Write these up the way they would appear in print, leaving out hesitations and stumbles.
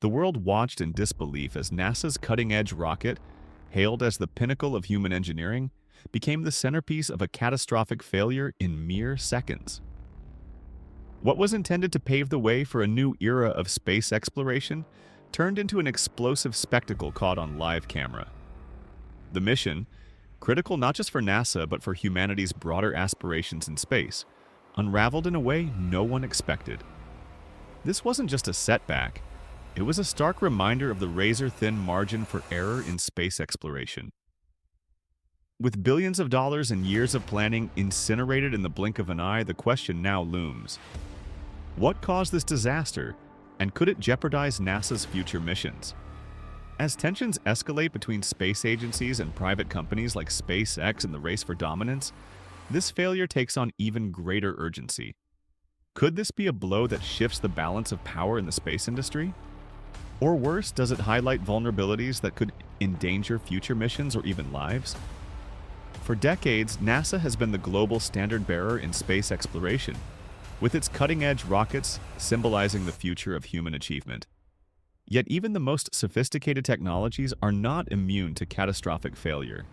The world watched in disbelief as NASA's cutting-edge rocket, hailed as the pinnacle of human engineering, became the centerpiece of a catastrophic failure in mere seconds. What was intended to pave the way for a new era of space exploration turned into an explosive spectacle caught on live camera. The mission, critical not just for NASA but for humanity's broader aspirations in space, unraveled in a way no one expected. This wasn't just a setback, it was a stark reminder of the razor-thin margin for error in space exploration. With billions of dollars and years of planning incinerated in the blink of an eye, the question now looms. What caused this disaster, and could it jeopardize NASA's future missions? As tensions escalate between space agencies and private companies like SpaceX in the race for dominance, this failure takes on even greater urgency. Could this be a blow that shifts the balance of power in the space industry? Or worse, does it highlight vulnerabilities that could endanger future missions or even lives? For decades, NASA has been the global standard-bearer in space exploration, with its cutting-edge rockets symbolizing the future of human achievement. Yet even the most sophisticated technologies are not immune to catastrophic failure.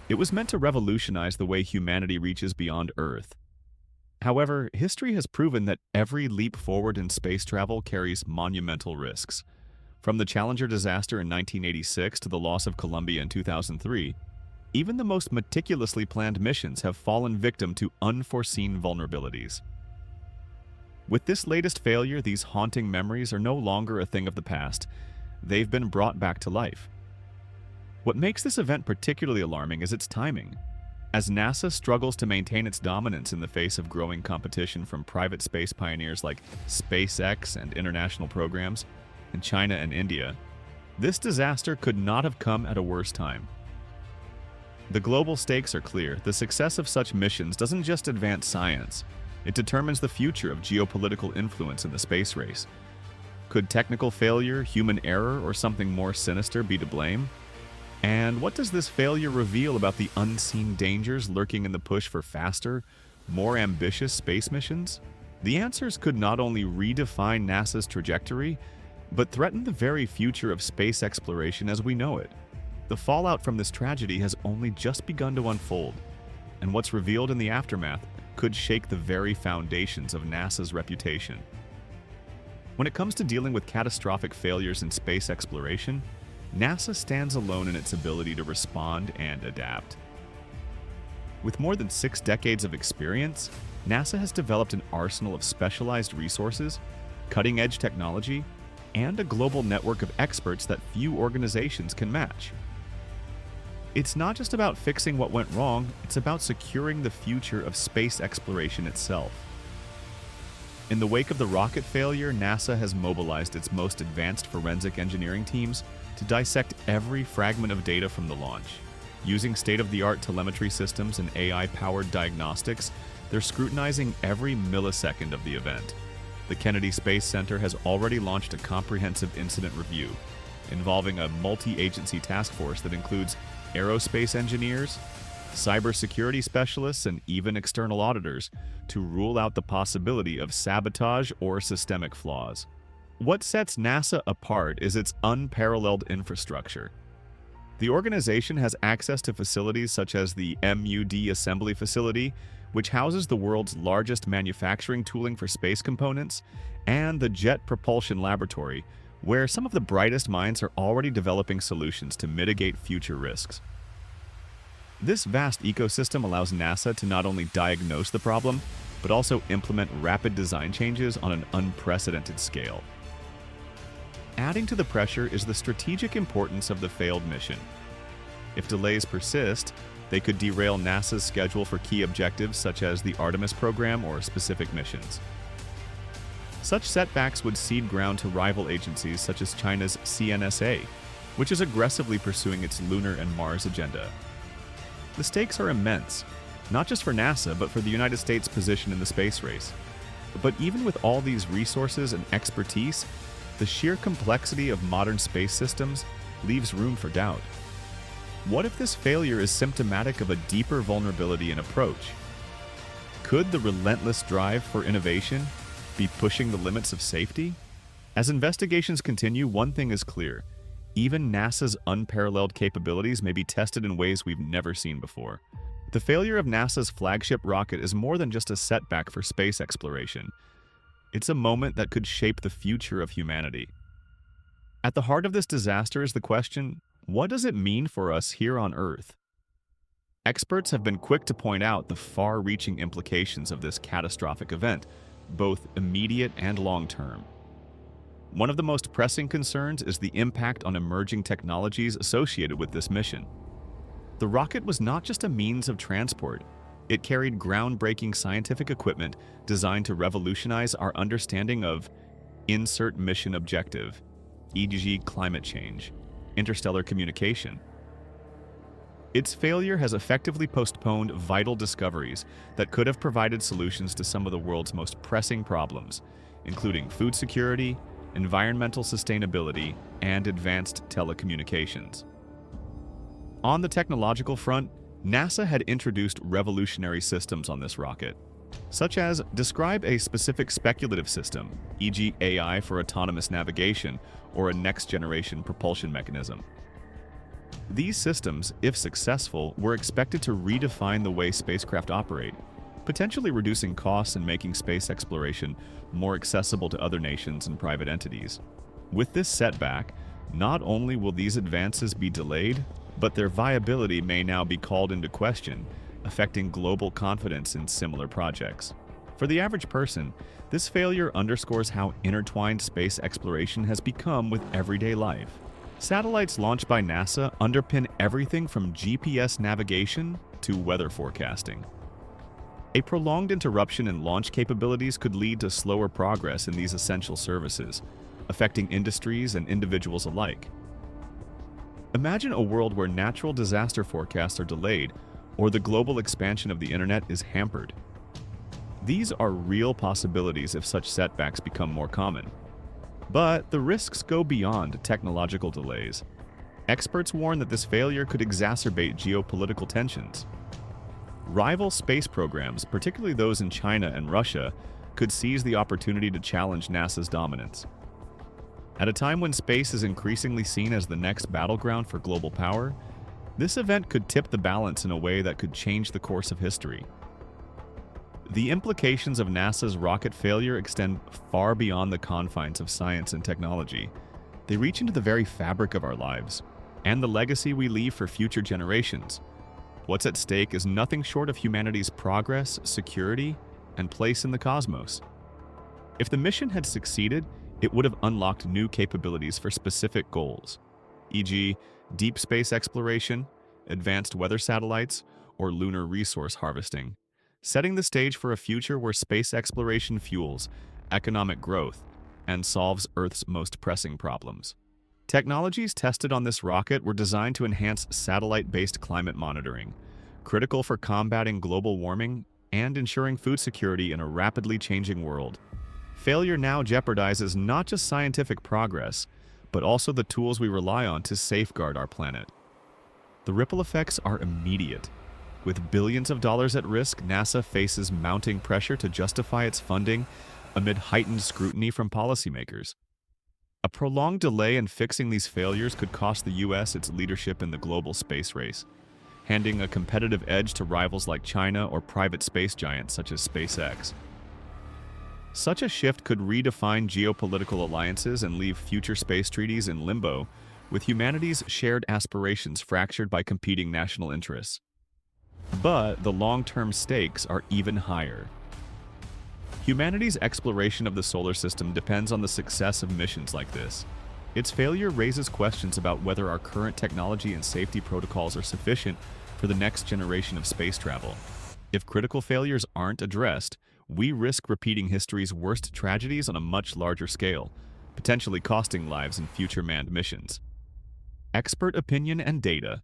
It was meant to revolutionize the way humanity reaches beyond Earth. However, history has proven that every leap forward in space travel carries monumental risks. From the Challenger disaster in 1986 to the loss of Columbia in 2003, even the most meticulously planned missions have fallen victim to unforeseen vulnerabilities. With this latest failure, these haunting memories are no longer a thing of the past. They've been brought back to life. What makes this event particularly alarming is its timing. As NASA struggles to maintain its dominance in the face of growing competition from private space pioneers like SpaceX and international programs in China and India, this disaster could not have come at a worse time. The global stakes are clear. The success of such missions doesn't just advance science, it determines the future of geopolitical influence in the space race. Could technical failure, human error, or something more sinister be to blame? And what does this failure reveal about the unseen dangers lurking in the push for faster, more ambitious space missions? The answers could not only redefine NASA's trajectory, but threaten the very future of space exploration as we know it. The fallout from this tragedy has only just begun to unfold, and what's revealed in the aftermath could shake the very foundations of NASA's reputation. When it comes to dealing with catastrophic failures in space exploration, NASA stands alone in its ability to respond and adapt. With more than 6 decades of experience, NASA has developed an arsenal of specialized resources, cutting-edge technology, and a global network of experts that few organizations can match. It's not just about fixing what went wrong, it's about securing the future of space exploration itself. In the wake of the rocket failure, NASA has mobilized its most advanced forensic engineering teams to dissect every fragment of data from the launch. Using state-of-the-art telemetry systems and AI-powered diagnostics, they're scrutinizing every millisecond of the event. The Kennedy Space Center has already launched a comprehensive incident review, involving a multi-agency task force that includes aerospace engineers, cybersecurity specialists, and even external auditors to rule out the possibility of sabotage or systemic flaws. What sets NASA apart is its unparalleled infrastructure. The organization has access to facilities such as the MUD Assembly Facility, which houses the world's largest manufacturing tooling for space components, and the Jet Propulsion Laboratory, where some of the brightest minds are already developing solutions to mitigate future risks. This vast ecosystem allows NASA to not only diagnose the problem, but also implement rapid design changes on an unprecedented scale. Adding to the pressure is the strategic importance of the failed mission. If delays persist, they could derail NASA's schedule for key objectives such as the Artemis program or specific missions. Such setbacks would cede ground to rival agencies such as China's CNSA, which is aggressively pursuing its lunar and Mars agenda. The stakes are immense, not just for NASA, but for the United States' position in the space race. But even with all these resources and expertise, the sheer complexity of modern space systems leaves room for doubt. What if this failure is symptomatic of a deeper vulnerability in approach? Could the relentless drive for innovation be pushing the limits of safety? As investigations continue, one thing is clear. Even NASA's unparalleled capabilities may be tested in ways we've never seen before. The failure of NASA's flagship rocket is more than just a setback for space exploration. It's a moment that could shape the future of humanity. At the heart of this disaster is the question, what does it mean for us here on Earth? Experts have been quick to point out the far-reaching implications of this catastrophic event, both immediate and long-term. One of the most pressing concerns is the impact on emerging technologies associated with this mission. The rocket was not just a means of transport. It carried groundbreaking scientific equipment designed to revolutionize our understanding of insert mission objective, e.g. climate change, interstellar communication. Its failure has effectively postponed vital discoveries that could have provided solutions to some of the world's most pressing problems, including food security, environmental sustainability, and advanced telecommunications. On the technological front, NASA had introduced revolutionary systems on this rocket, such as describe a specific speculative system, e.g. AI for autonomous navigation or a next-generation propulsion mechanism. These systems, if successful, were expected to redefine the way spacecraft operate, potentially reducing costs and making space exploration more accessible to other nations and private entities. With this setback, not only will these advances be delayed, but their viability may now be called into question, affecting global confidence in similar projects. For the average person, this failure underscores how intertwined space exploration has become with everyday life. Satellites launched by NASA underpin everything from GPS navigation to weather forecasting. A prolonged interruption in launch capabilities could lead to slower progress in these essential services, affecting industries and individuals alike. Imagine a world where natural disaster forecasts are delayed or the global expansion of the internet is hampered. These are real possibilities if such setbacks become more common. But the risks go beyond technological delays. Experts warn that this failure could exacerbate geopolitical tensions. Rival space programs, particularly those in China and Russia, could seize the opportunity to challenge NASA's dominance. At a time when space is increasingly seen as the next battleground for global power, this event could tip the balance in a way that could change the course of history. The implications of NASA's rocket failure extend far beyond the confines of science and technology. They reach into the very fabric of our lives, and the legacy we leave for future generations. What's at stake is nothing short of humanity's progress, security, and place in the cosmos. If the mission had succeeded, it would have unlocked new capabilities for specific goals, e.g., deep space exploration, advanced weather satellites, or lunar resource harvesting, setting the stage for a future where space exploration fuels economic growth and solves Earth's most pressing problems. Technologies tested on this rocket were designed to enhance satellite-based climate monitoring, critical for combating global warming and ensuring food security in a rapidly changing world. Failure now jeopardizes not just scientific progress, but also the tools we rely on to safeguard our planet. The ripple effects are immediate. With billions of dollars at risk, NASA faces mounting pressure to justify its funding amid heightened scrutiny from policymakers. A prolonged delay in fixing these failures could cost the U.S. its leadership in the global space race, handing a competitive edge to rivals like China or private space giants such as SpaceX. Such a shift could redefine geopolitical alliances and leave future space treaties in limbo, with humanity's shared aspirations fractured by competing national interests. But the long-term stakes are even higher. Humanity's exploration of the solar system depends on the success of missions like this. Its failure raises questions about whether our current technology and safety protocols are sufficient for the next generation of space travel. If critical failures aren't addressed, we risk repeating history's worst tragedies on a much larger scale, potentially costing lives in future manned missions. Expert opinion and data.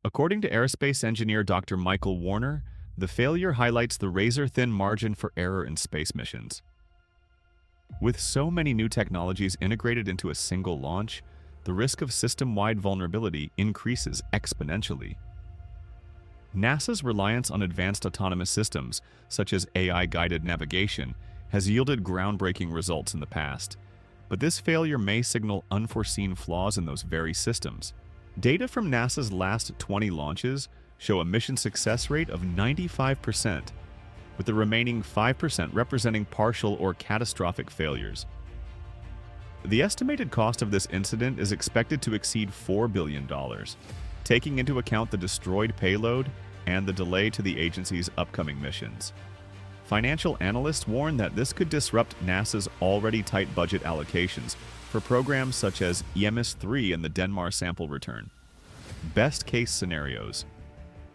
According to aerospace engineer Dr. Michael Warner, the failure highlights the razor-thin margin for error in space missions. With so many new technologies integrated into a single launch, the risk of system-wide vulnerability increases exponentially. NASA's reliance on advanced autonomous systems, such as AI-guided navigation, has yielded groundbreaking results in the past. but this failure may signal unforeseen flaws in those very systems. Data from NASA's last 20 launches show a mission success rate of 95%, with the remaining 5% representing partial or catastrophic failures. The estimated cost of this incident is expected to exceed $4 billion, taking into account the destroyed payload and the delay to the agency's upcoming missions. Financial analysts warn that this could disrupt NASA's already tight budget allocations for programs such as EMS-3 and the Denmark sample return. Best-case scenarios.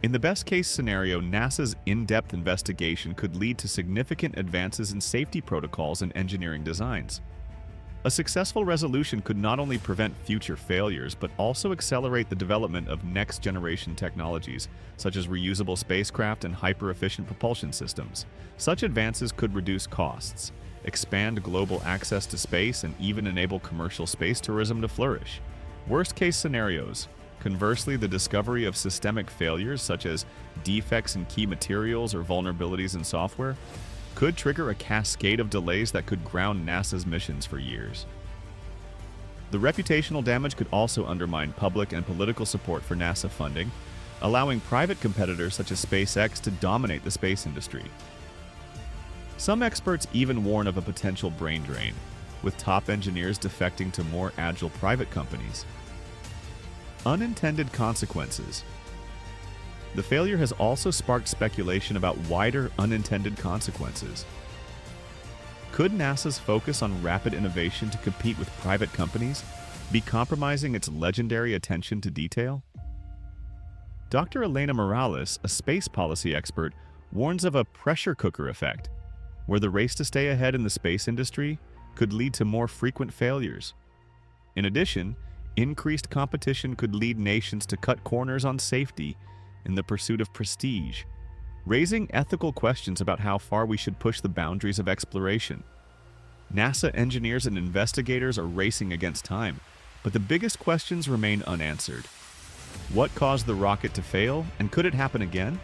In the best-case scenario, NASA's in-depth investigation could lead to significant advances in safety protocols and engineering designs. A successful resolution could not only prevent future failures, but also accelerate the development of next-generation technologies, such as reusable spacecraft and hyper-efficient propulsion systems. Such advances could reduce costs, expand global access to space, and even enable commercial space tourism to flourish. Worst-case scenarios. Conversely, the discovery of systemic failures, such as defects in key materials or vulnerabilities in software, could trigger a cascade of delays that could ground NASA's missions for years. The reputational damage could also undermine public and political support for NASA funding, allowing private competitors such as SpaceX to dominate the space industry. Some experts even warn of a potential brain drain, with top engineers defecting to more agile private companies. Unintended consequences. The failure has also sparked speculation about wider unintended consequences. Could NASA's focus on rapid innovation to compete with private companies be compromising its legendary attention to detail? Dr. Elena Morales, a space policy expert, warns of a pressure cooker effect, where the race to stay ahead in the space industry could lead to more frequent failures. In addition, increased competition could lead nations to cut corners on safety in the pursuit of prestige, raising ethical questions about how far we should push the boundaries of exploration. NASA engineers and investigators are racing against time, but the biggest questions remain unanswered. What caused the rocket to fail, and could it happen again?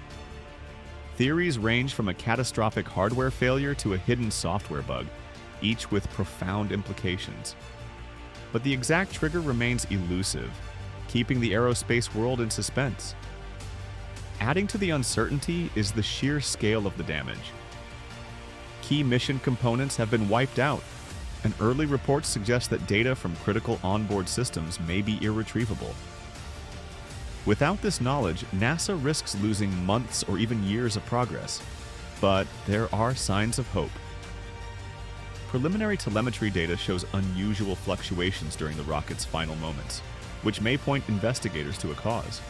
Theories range from a catastrophic hardware failure to a hidden software bug, each with profound implications. But the exact trigger remains elusive, keeping the aerospace world in suspense. Adding to the uncertainty is the sheer scale of the damage. Key mission components have been wiped out, and early reports suggest that data from critical onboard systems may be irretrievable. Without this knowledge, NASA risks losing months or even years of progress. But there are signs of hope. Preliminary telemetry data shows unusual fluctuations during the rocket's final moments, which may point investigators to a cause.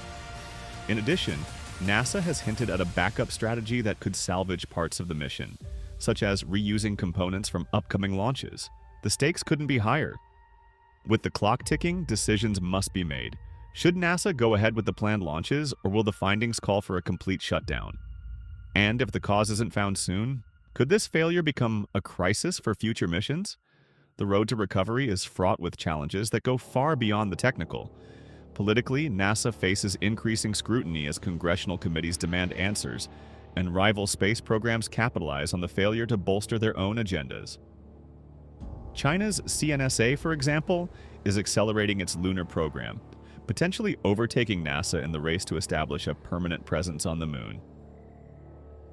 In addition, NASA has hinted at a backup strategy that could salvage parts of the mission, such as reusing components from upcoming launches. The stakes couldn't be higher. With the clock ticking, decisions must be made. Should NASA go ahead with the planned launches, or will the findings call for a complete shutdown? And if the cause isn't found soon, could this failure become a crisis for future missions? The road to recovery is fraught with challenges that go far beyond the technical. Politically, NASA faces increasing scrutiny as congressional committees demand answers, and rival space programs capitalize on the failure to bolster their own agendas. China's CNSA, for example, is accelerating its lunar program, potentially overtaking NASA in the race to establish a permanent presence on the moon.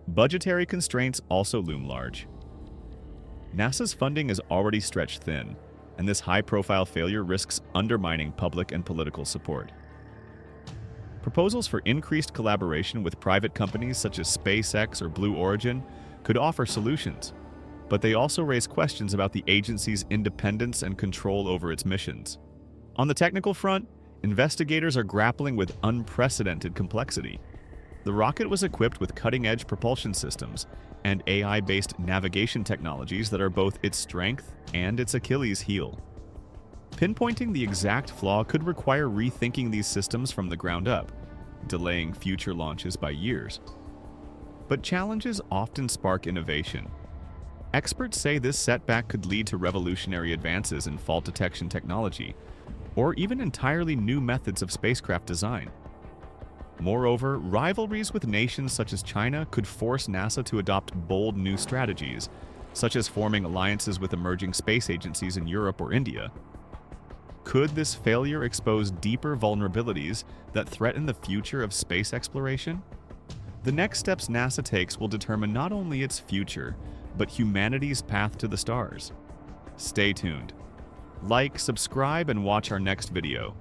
Budgetary constraints also loom large. NASA's funding is already stretched thin, and this high-profile failure risks undermining public and political support. Proposals for increased collaboration with private companies such as SpaceX or Blue Origin could offer solutions, but they also raise questions about the agency's independence and control over its missions. On the technical front, investigators are grappling with unprecedented complexity. The rocket was equipped with cutting-edge propulsion systems and AI-based navigation technologies that are both its strength and its Achilles heel. Pinpointing the exact flaw could require rethinking these systems from the ground up, delaying future launches by years. But challenges often spark innovation. Experts say this setback could lead to revolutionary advances in fault detection technology, or even entirely new methods of spacecraft design. Moreover, rivalries with nations such as China could force NASA to adopt bold new strategies, such as forming alliances with emerging space agencies in Europe or India. Could this failure expose deeper vulnerabilities that threaten the future of space exploration? The next steps NASA takes will determine not only its future, but humanity's path to the stars. Stay tuned. Like, subscribe, and watch our next video,